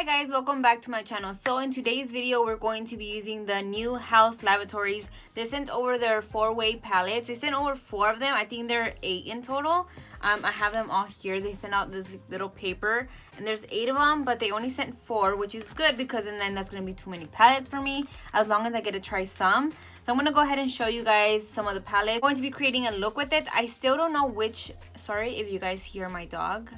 Hi guys, welcome back to my channel. So in today's video, we're going to be using the new Haus Laboratories. They sent over their 4-way palettes. They sent over 4 of them. I think there are 8 in total. I have them all here. They sent out this little paper and there's 8 of them, but they only sent 4, which is good because then that's going to be too many palettes for me as long as I get to try some. So I'm going to go ahead and show you guys some of the palettes. I'm going to be creating a look with it. I still don't know which, sorry if you guys hear my dog.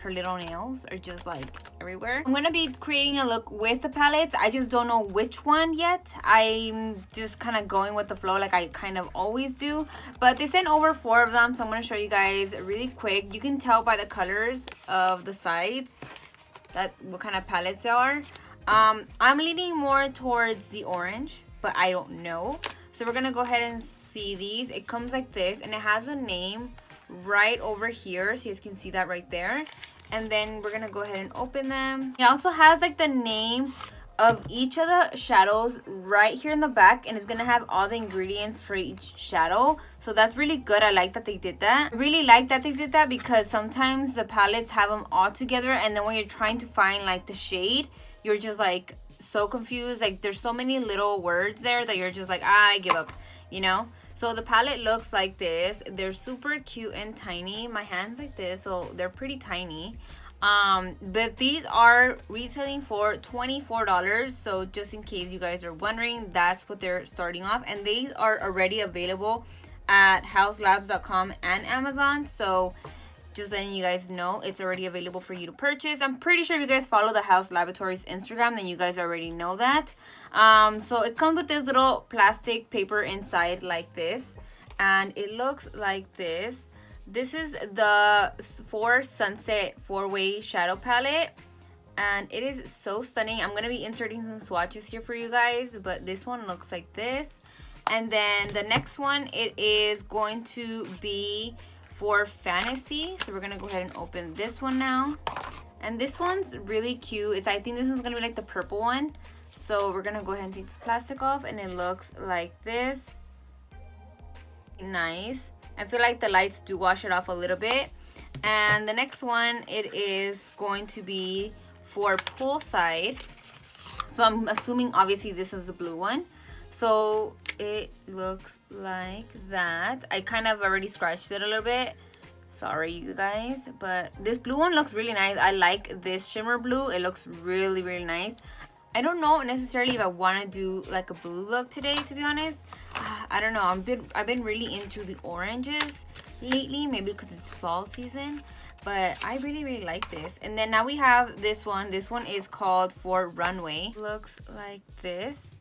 Her little nails are just like everywhere. I'm gonna be creating a look with the palettes. I just don't know which one yet. I'm just kind of going with the flow like I kind of always do. But they sent over 4 of them, so I'm gonna show you guys really quick. You can tell by the colors of the sides that what kind of palettes they are. I'm leaning more towards the orange, but I don't know. So we're gonna go ahead and see these. It comes like this and it has a name right over here, so you guys can see that right there. And then we're gonna go ahead and open them. It also has like the name of each of the shadows right here in the back, and it's gonna have all the ingredients for each shadow. So that's really good. I like that they did that. I really like that they did that because sometimes the palettes have them all together, and then when you're trying to find like the shade, you're just like so confused. Like there's so many little words there that you're just like, I give up, you know. So the palette looks like this. They're super cute and tiny. My hand's like this, so they're pretty tiny. But these are retailing for $24. So just in case you guys are wondering, that's what they're starting off. And these are already available at houselabs.com and Amazon. So just letting you guys know, it's already available for you to purchase. I'm pretty sure if you guys follow the Haus Laboratories Instagram, then you guys already know that. So it comes with this little plastic paper inside like this, and it looks like this. This is the Sunset 4-way shadow palette, and it is so stunning. I'm gonna be inserting some swatches here for you guys, but this one looks like this. And then the next one, it is going to be for fantasy. So we're gonna go ahead and open this one now, and this one's really cute. I think this one's gonna be like the purple one. So we're gonna go ahead and take this plastic off, and it looks like this. Nice. I feel like the lights do wash it off a little bit. And the next one, it is going to be for poolside. So I'm assuming obviously this is the blue one. So it looks like that. I kind of already scratched it a little bit. Sorry, you guys. But this blue one looks really nice. I like this shimmer blue. It looks really, really nice. I don't know necessarily if I want to do like a blue look today, to be honest. I don't know. I've been really into the oranges lately. Maybe because it's fall season. But I really, really like this. And then now we have this one. This one is called For Runway. Looks like this.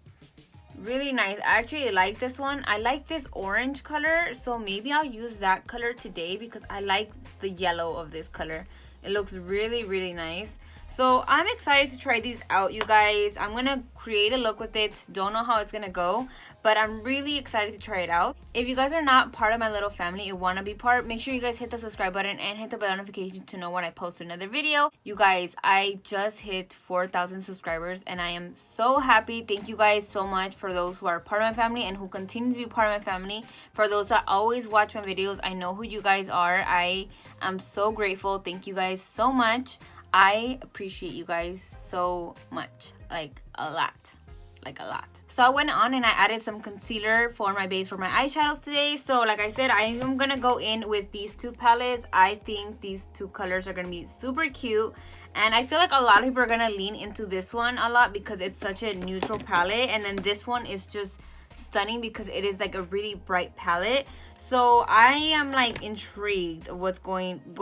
Really nice. I actually like this one. I like this orange color, so maybe I'll use that color today because I like the yellow of this color. It looks really, really nice. So I'm excited to try these out, you guys. I'm gonna create a look with it. Don't know how it's gonna go, but I'm really excited to try it out. If you guys are not part of my little family and want to be part, make sure you guys hit the subscribe button and hit the bell notification to know when I post another video. You guys, I just hit 4,000 subscribers and I am so happy. Thank you guys so much for those who are part of my family and who continue to be part of my family. For those that always watch my videos, I know who you guys are. I am so grateful. Thank you guys so much. I appreciate you guys so much, like a lot. So I went on and I added some concealer for my base for my eyeshadows today. So like I said, I am gonna go in with these 2 palettes. I think these 2 colors are gonna be super cute, and I feel like a lot of people are gonna lean into this one a lot because it's such a neutral palette, and then this one is just stunning because it is like a really bright palette. So I am like intrigued of what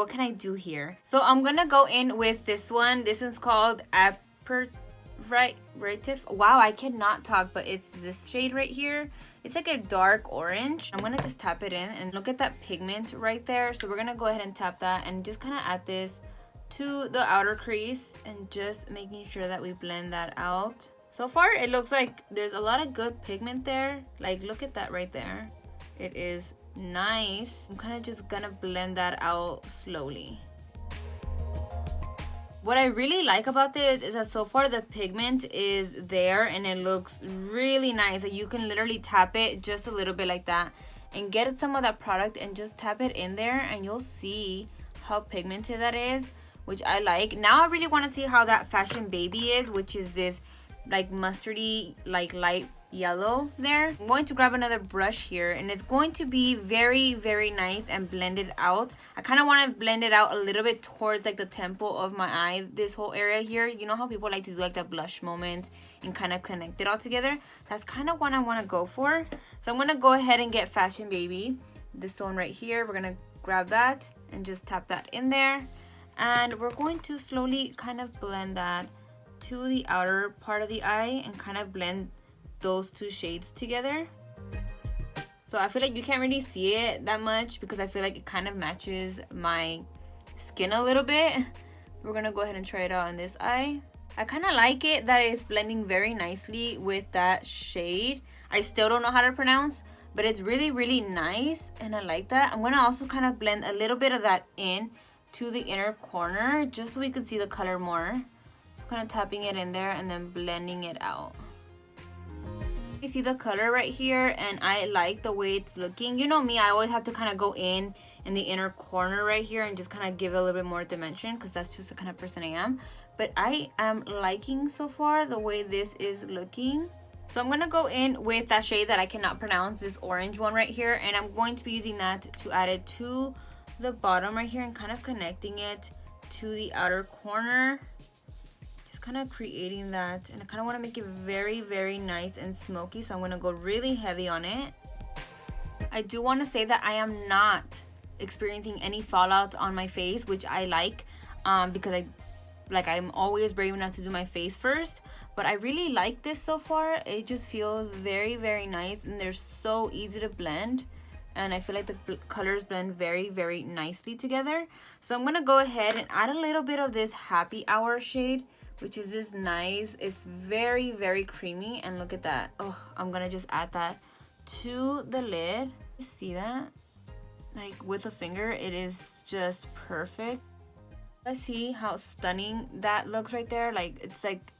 can I do here. So I'm gonna go in with this one. This one's called Wow, I cannot talk, but it's this shade right here. It's like a dark orange. I'm gonna just tap it in and look at that pigment right there. So we're gonna go ahead and tap that and just kind of add this to the outer crease and just making sure that we blend that out. So far, it looks like there's a lot of good pigment there. Like, look at that right there. It is nice. I'm kind of just gonna blend that out slowly. What I really like about this is that so far the pigment is there and it looks really nice. Like, you can literally tap it just a little bit like that and get some of that product and just tap it in there and you'll see how pigmented that is. which I like. Now I really want to see how that Fashion Baby is, which is this like mustardy, like light yellow there. I'm going to grab another brush here, and it's going to be very, very nice and blended out. I kind of want to blend it out a little bit towards like the temple of my eye, this whole area here. You know how people like to do like the blush moment and kind of connect it all together? That's kind of what I want to go for. So I'm going to go ahead and get Fashion Baby, this one right here. We're going to grab that and just tap that in there, and we're going to slowly kind of blend that to the outer part of the eye and kind of blend those two shades together. So I feel like you can't really see it that much because I feel like it kind of matches my skin a little bit. We're gonna go ahead and try it out on this eye. I kind of like it that it's blending very nicely with that shade. I still don't know how to pronounce, but it's really, really nice, and I like that. I'm gonna also kind of blend a little bit of that in to the inner corner just so we could see the color more. Kind of tapping it in there and then blending it out. You see the color right here, and I like the way it's looking. You know me, I always have to kind of go in the inner corner right here and just kind of give it a little bit more dimension because that's just the kind of person I am. But I am liking so far the way this is looking. So I'm going to go in with that shade that I cannot pronounce, this orange one right here, and I'm going to be using that to add it to the bottom right here and kind of connecting it to the outer corner. Kind of creating that, and I kind of want to make it very, very nice and smoky, so I'm going to go really heavy on it. I do want to say that I am not experiencing any fallout on my face, which I like, because I'm always brave enough to do my face first, but I really like this so far. It just feels very, very nice, and they're so easy to blend, and I feel like the colors blend very, very nicely together. So I'm going to go ahead and add a little bit of this Happy Hour shade, which is this nice, it's very, very creamy, and look at that. Oh, I'm gonna just add that to the lid. See that? Like with a finger, it is just perfect. Let's see how stunning that looks right there. Like, it's like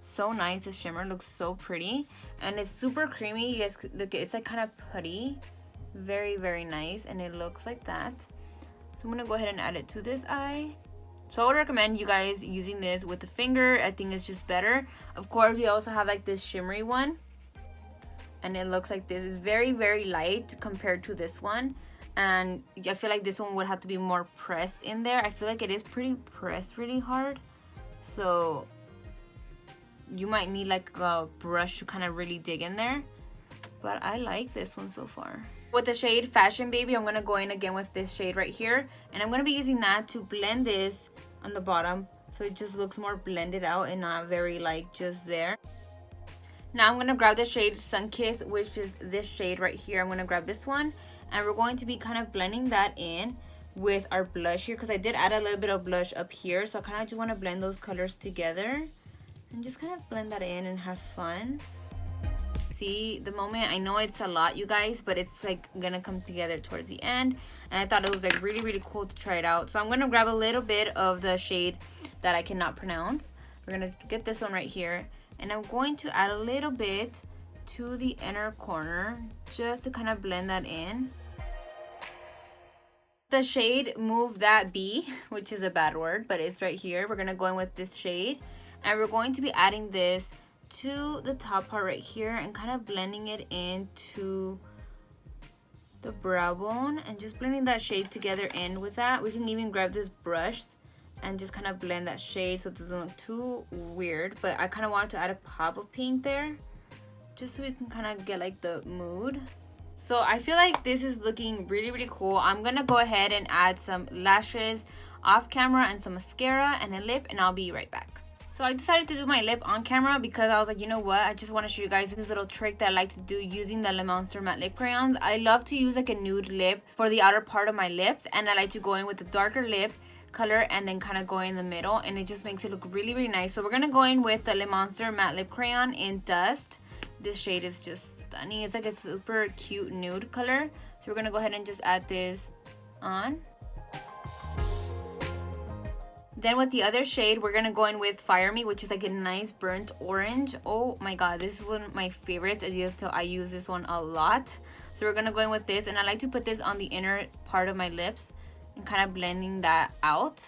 so nice. The shimmer looks so pretty, and it's super creamy. You guys look, it's like kind of putty. Very, very nice, and it looks like that. So I'm gonna go ahead and add it to this eye. So I would recommend you guys using this with the finger. I think it's just better. Of course, we also have like this shimmery one, and it looks like this. It's very, very light compared to this one, and I feel like this one would have to be more pressed in there. I feel like it is pretty pressed really hard, so you might need like a brush to kind of really dig in there, but I like this one so far. With the shade Fashion Baby, I'm going to go in again with this shade right here, and I'm going to be using that to blend this on the bottom so it just looks more blended out and not very like just there. Now I'm going to grab the shade Sunkiss, which is this shade right here. I'm going to grab this one, and we're going to be kind of blending that in with our blush here, because I did add a little bit of blush up here, so I kind of just want to blend those colors together and just kind of blend that in and have fun. See the moment, I know it's a lot, you guys, but it's like gonna come together towards the end, and I thought it was like really, really cool to try it out. So I'm gonna grab a little bit of the shade that I cannot pronounce. We're gonna get this one right here, and I'm going to add a little bit to the inner corner just to kind of blend that in. The shade Move That Be, which is a bad word, but it's right here. We're gonna go in with this shade, and we're going to be adding this to the top part right here and kind of blending it into the brow bone and just blending that shade together in with that. We can even grab this brush and just kind of blend that shade so it doesn't look too weird, but I kind of wanted to add a pop of pink there just so we can kind of get like the mood. So I feel like this is looking really, really cool. I'm gonna go ahead and add some lashes off camera and some mascara and a lip, and I'll be right back. So I decided to do my lip on camera because I was like, you know what? I just want to show you guys this little trick that I like to do using the Le Monster matte lip crayons. I love to use like a nude lip for the outer part of my lips, and I like to go in with a darker lip color and then kind of go in the middle, and it just makes it look really, really nice. So we're going to go in with the Le Monster matte lip crayon in Dust. This shade is just stunning. It's like a super cute nude color. So we're going to go ahead and just add this on. Then with the other shade, we're going to go in with Fire Me, which is like a nice burnt orange. Oh my god, this is one of my favorites. I use this one a lot. So we're going to go in with this, and I like to put this on the inner part of my lips and kind of blending that out.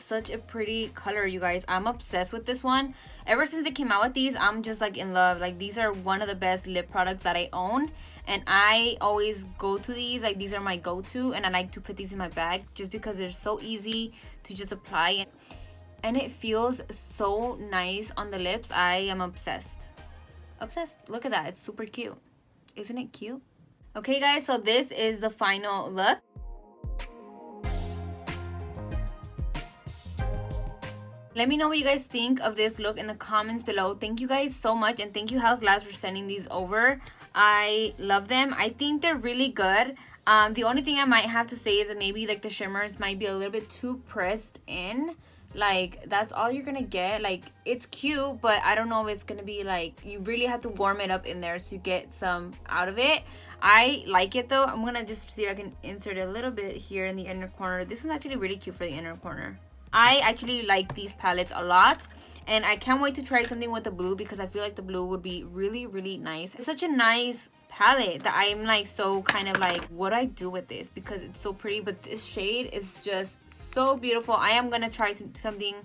such a pretty color, you guys. I'm obsessed with this one. Ever since it came out with these, I'm just like in love. Like, these are one of the best lip products that I own, and I always go to these. Like, these are my go-to, and I like to put these in my bag just because they're so easy to just apply, and it feels so nice on the lips. I am obsessed. Obsessed. Look at that. It's super cute. Isn't it cute? Okay, guys, so this is the final look. Let me know what you guys think of this look in the comments below. Thank you guys so much, and thank you Haus Labs for sending these over. I love them. I think they're really good. The only thing I might have to say is that maybe like the shimmers might be a little bit too pressed in. Like, that's all you're gonna get. Like, it's cute, but I don't know if it's gonna be like, you really have to warm it up in there to get some out of it. I like it though. I'm gonna just see if I can insert a little bit here in the inner corner. This is actually really cute for the inner corner. I actually like these palettes a lot, and I can't wait to try something with the blue because I feel like the blue would be really, really nice. It's such a nice palette that I'm like so kind of like, what do I do with this? Because it's so pretty, but this shade is just so beautiful. I am gonna try something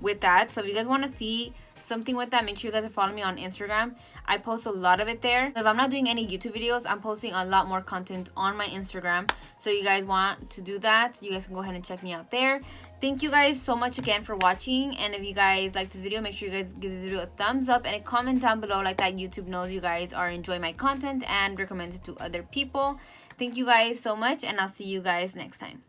with that. So if you guys want to see something with that, make sure you guys are following me on Instagram. I post a lot of it there. If I'm not doing any YouTube videos, I'm posting a lot more content on my Instagram. So you guys want to do that, you guys can go ahead and check me out there. Thank you guys so much again for watching, and if you guys like this video, make sure you guys give this video a thumbs up and a comment down below, like that YouTube knows you guys are enjoying my content and recommend it to other people. Thank you guys so much, and I'll see you guys next time.